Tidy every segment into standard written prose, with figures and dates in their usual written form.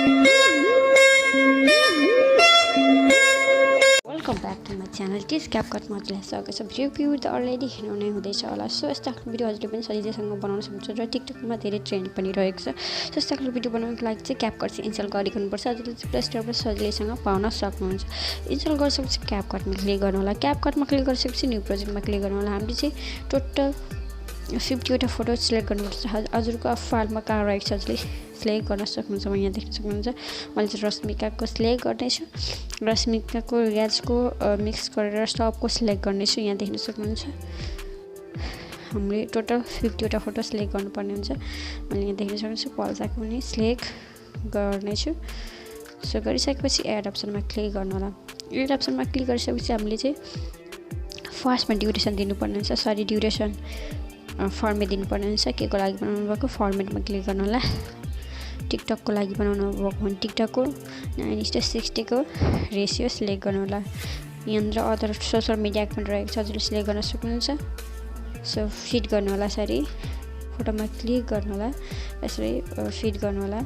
Welcome back to my channel. It is Capcut मजाले स्वागत छ। भिडियो भ्यू त अलरेडी हेर्नु नै हुँदैछ होला। सो यस्ता खालको भिडियो हजुरले पनि सजिलैसँग बनाउन सक्नुहुन्छ र टिकटकमा धेरै ट्रेन्ड पनि रहेको छ। सो यस्ता खालको भिडियो बनाउनको लागि चाहिँ Capcut चाहिँ इन्स्टल गरिदिनुपर्छ। हजुरले चाहिँ प्ले स्टोरबाट सजिलैसँग पाउन सक्नुहुन्छ। इन्स्टल गरिसकेपछि Capcutमा क्लिक गर्नु होला। Capcutमा क्लिक गरिसकेपछि न्यू प्रोजेक्टमा क्लिक गर्नु होला। हामीले चाहिँ टोटल 50 वटा फोटो सिलेक्ट गर्नुपर्छ। हजुरको फाइलमा कहाँ रहेको छ हजुरले सिलेक्ट गर्न सक्नुहुन्छ। यहाँ देख्न सक्नुहुन्छ मैले चाहिँ रश्मिकाको सिलेक्ट गर्दैछु। रश्मिकाको ग्याजको मिक्स गरेर सबको सिलेक्ट गर्नेछु। यहाँ देख्न सक्नुहुन्छ हामीले टोटल 50 वटा फोटो सिलेक्ट गर्नुपर्ने हुन्छ। मैले यहाँ देख्न सक्छु पल्साको पनि सिलेक्ट गर्नेछु। सो गरिसकेपछि एड अप्सनमा क्लिक गर्नु होला। एड अप्सनमा क्लिक गरिसकेपछि हामीले चाहिँ फर्स्टमा ड्युरेसन दिनुपर्ने हुन्छ। सरी ड्युरेसन फर्मेट दिनुपर्ने हुन्छ। के को लागि बनाउनु भएको फर्मेटमा क्लिक गर्नु होला। टिकटकको लागि बनाउनु भएको भने टिकटकको 9:60 को रेसियो सिलेक्ट गर्नु होला। यहाँनिर अदर सोशल मिडिया एकाउन्ट रहेको छ हजुरले सिलेक्ट गर्न सक्नुहुन्छ। सो फिट गर्नु होला। सरी फोटोमा क्लिक गर्नु होला। यसरी फिट गर्नु होला।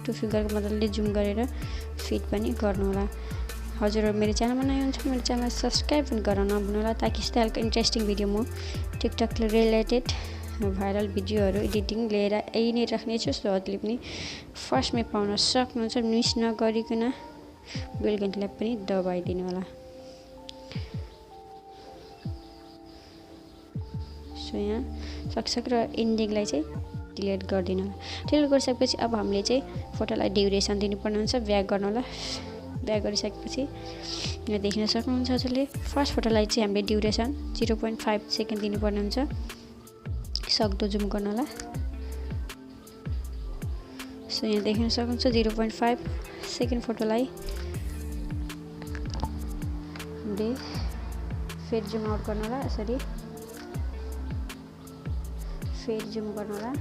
टु फिगरको मजाले जुम गरेर फिट पनि गर्नु होला। हजुर मेरो च्यानलमा नयाँ हुनुहुन्छ मेरो च्यानललाई सब्स्क्राइब पनि गर्न नभुल्नु होला ताकि यस्तै खालको इन्ट्रेस्टिङ भिडियो म टिकटक रिलेटेड भाइरल भिडियोहरू एडिटिङ लिएर यही नै राख्नेछु। सो हजुरले पनि फर्स्टमै पाउन सक्नुहुन्छ। मिस नगरिकन बेल घन्टीलाई पनि दबाइदिनु होला। सो यहाँ सक्सक र इन्डिङलाई चाहिँ डिलिट गरिदिनु होला। डिलिट गरिसकेपछि अब हामीले चाहिँ फोटोलाई ड्युरेसन दिनुपर्ने हुन्छ। ब्याक गर्नु होला। ब्याक गरिसकेपछि यहाँ देख्न सक्नुहुन्छ हजुरले फर्स्ट फोटोलाई चाहिँ हामीले ड्युरेसन 0.5 सेकेन्ड दिनुपर्ने हुन्छ। सक्दो जुम गर्नु होला। सो यहाँ देख्न सक्नुहुन्छ 0.5 सेकेन्ड फोटोलाई हामीले फेरि जुम आउट गर्नु होला। यसरी फेरि जुम गर्नु होला।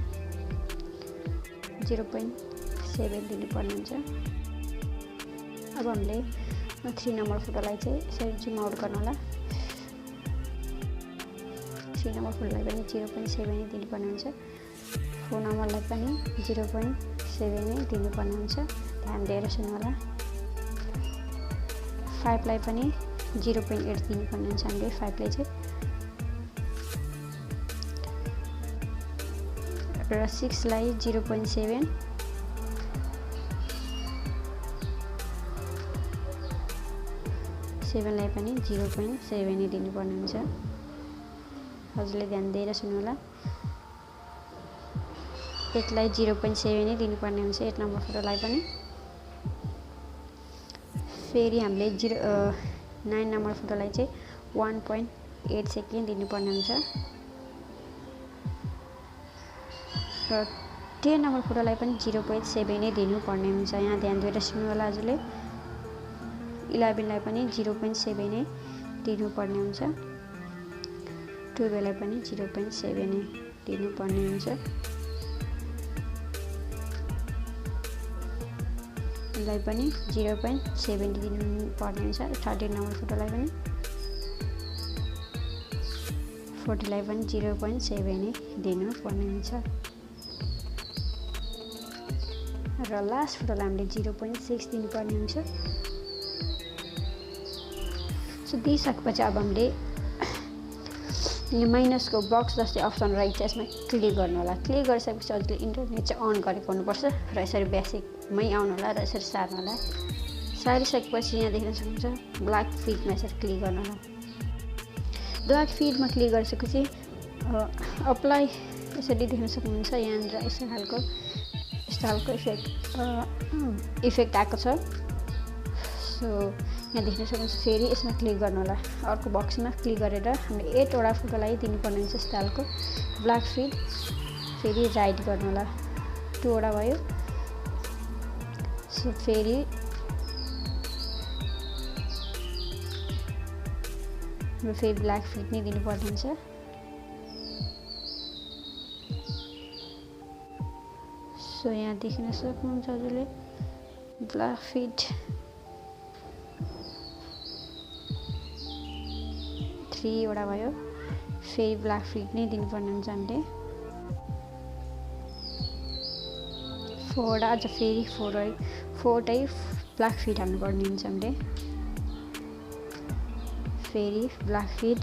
0.7 दिनुपर्ने हुन्छ। अब हामीले 3 नम्बर फोटोलाई चाहिँ यसरी जुम आउट गर्नु होला। 3 नम्बर फोटोलाई पनि 0.7 नै दिनुपर्ने हुन्छ। 4 नम्बरलाई पनि 0.7 नै दिनुपर्ने हुन्छ। ध्यान दिएर सुन्नु होला। 5 लाई पनि 0.8 दिनुपर्ने हुन्छ। हामीले 5 लाई चाहिँ र 6 लाई 0.7 7 लाई पनि 0.7 नै दिनुपर्ने हुन्छ। हजुरले ध्यान दिएर सुन्नु होला। 8 लाई 0.7 नै दिनुपर्ने हुन्छ। 8 नम्बर फोटोलाई पनि फेरि हामीले 9 नम्बर फोटोलाई चाहिँ 1.8 सेकेन्ड दिनुपर्ने हुन्छ। र 10 नम्बर फोटोलाई पनि 0.7 नै दिनुपर्ने हुन्छ। यहाँ ध्यान दिएर सुन्नु होला हजुरले। 11 लाई पनि 0.7 नै दिनुपर्ने हुन्छ। 12 लाई पनि 0.7 नै दिनुपर्ने हुन्छ। लाई पनि 0.7 दिनुपर्ने हुन्छ। 13 नम्बर फोटोलाई पनि 40 लाई पनि 0.7 नै दिनुपर्ने हुन्छ। र लास्ट फोटोलाई हामीले 0.6 दिनुपर्ने हुन्छ। सो दिइसकेपछि अब हामीले यहाँ माइनसको बक्स जस्तै अप्सन रहेको छ यसमा क्लिक गर्नु होला। क्लिक गरिसकेपछि हजुरले इन्टरनेट चाहिँ अन गरेको हुनुपर्छ र यसरी बेसिकमै आउनु होला र यसरी सार्नु होला। सारिसकेपछि यहाँ देख्न सक्नुहुन्छ ब्ल्याक फिडमा यसरी क्लिक गर्नु होला। ब्ल्याक फिडमा क्लिक गरिसकेपछि अप्लाई यसरी देख्न सक्नुहुन्छ। यहाँनिर यस्तो खालको इफेक्ट आएको छ। सो यहाँ देख्न सक्नुहुन्छ फेरि यसमा क्लिक गर्नु होला। अर्को बक्समा क्लिक गरेर हामीले 8 वटा फोटोलाई दिनुपर्ने हुन्छ। यस्तो खालको ब्ल्याक फिड फेरि राइट गर्नु होला। 2 वटा भयो। सो फेरि ब्ल्याक फिड नै दिनुपर्ने हुन्छ। सो यहाँ देख्न सक्नुहुन्छ हजुरले ब्ल्याक फिड 3 वटा भयो। फेरि ब्ल्याक फिड नै दिनुपर्ने हुन्छ हामीले। फोरवटा अझ फेरि फोरवटै ब्ल्याक फिड हाल्नुपर्ने हुन्छ हामीले फेरि ब्ल्याक फिड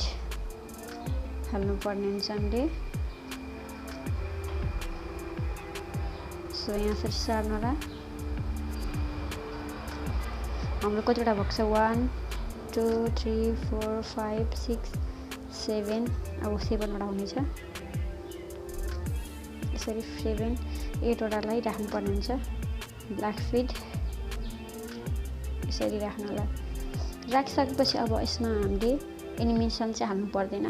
हाल्नुपर्ने हुन्छ हामीले सो यहाँ फेरि सार्नु होला हाम्रो कतिवटा भएको छ 1 2 3 4 5 6 7 अब 7वटा हुनेछ यसरी 7 8वटालाई राख्नुपर्ने हुन्छ ब्ल्याक फिड यसरी राख्नु होला राखिसकेपछि अब यसमा हामीले एनिमेसन चाहिँ हाल्नु पर्दैन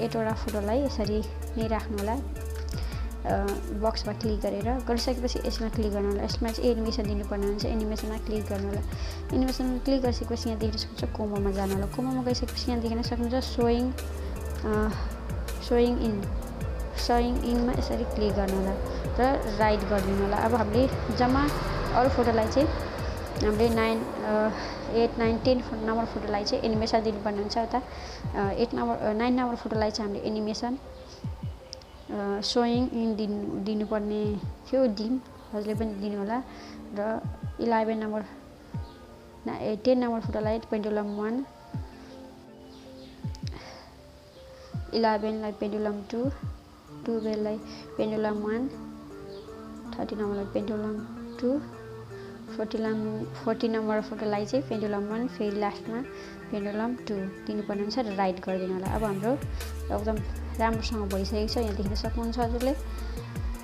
8वटा फोटोलाई यसरी नै राख्नु होला बक्समा क्लिक गरिसकेपछि यसमा क्लिक गर्नु होला यसमा चाहिँ एनिमेसन दिनुपर्ने हुन्छ एनिमेसनमा क्लिक गर्नु होला एनिमेसनमा क्लिक गरिसकेपछि यहाँ देख्न सक्नुहुन्छ कोमोमा जानु होला कोमोमा गइसकेपछि यहाँ देख्न सक्नुहुन्छ सोइङ इनमा यसरी क्लिक गर्नु होला र राइट गरिदिनु होला अब हामीले जम्मा अरू फोटोलाई चाहिँ हामीले 8 9 10 नम्बर फोटोलाई चाहिँ एनिमेसन दिनुपर्ने हुन्छ उता 9 नम्बर फोटोलाई चाहिँ हामीले एनिमेसन सोइङ इन दिनुपर्ने थियो दिन हजुरले पनि दिनु होला र 11 नम्बर 10 नम्बर फोटोलाई पेन्डुलम 1 11 लाई पेन्डुलम 2 12 लाई पेन्डुलम 1 13 नम्बरलाई पेन्डुलम 2 40 नम्बर फोटोलाई चाहिँ पेन्डुलम 1 फेरि लास्टमा पेन्डुलम 2 दिनुपर्ने हुन्छ र राइट गरिदिनु होला अब हाम्रो एकदम राम्रोसँग भइसकेको छ यहाँ देख्न सक्नुहुन्छ हजुरले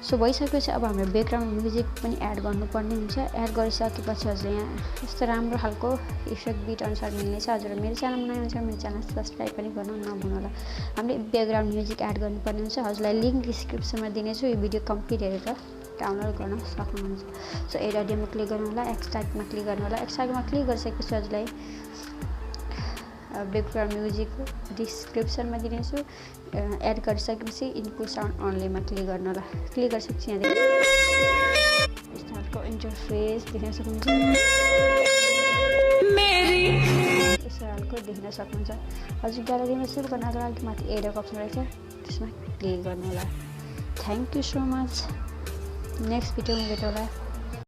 सो भइसकेपछि अब हाम्रो ब्याकग्राउन्ड म्युजिक पनि एड गर्नुपर्ने हुन्छ एड गरिसकेपछि हजुर यहाँ यस्तो राम्रो खालको इफेक्ट बिट अनुसार मिल्नेछ हजुर मेरो च्यानलमा नयाँ हुन्छ मेरो च्यानल सब्सक्राइब पनि गर्नु नभुल्नु होला हामीले ब्याकग्राउन्ड म्युजिक एड गर्नुपर्ने हुन्छ हजुरलाई लिङ्क डिस्क्रिप्सनमा दिनेछु यो भिडियो कम्प्लिट हेरेर डाउनलोड गर्न सक्नुहुन्छ सो एड अडियोमा क्लिक गर्नु होला एक्सट्र्याक्टमा क्लिक गर्नु होला एक्सट्र्याक्टमा क्लिक गरिसकेपछि हजुरलाई ब्याकग्राउन्ड म्युजिक डिस्क्रिप्सनमा दिनेछु एड गरिसकेपछि इनपुट साउन्ड अनलीमा क्लिक गर्नु होला क्लिक गरिसकेपछि यहाँ यस्तो खालको इन्टरफेस देख्न सक्नुहुन्छ यस्तो खालको देख्न सक्नुहुन्छ हजुर ग्यालरीमा सेभ गर्नको लागि माथि एडको अप्सन रहेछ त्यसमा क्लिक गर्नु होला thank you so much next भिडियोमा भेटौँला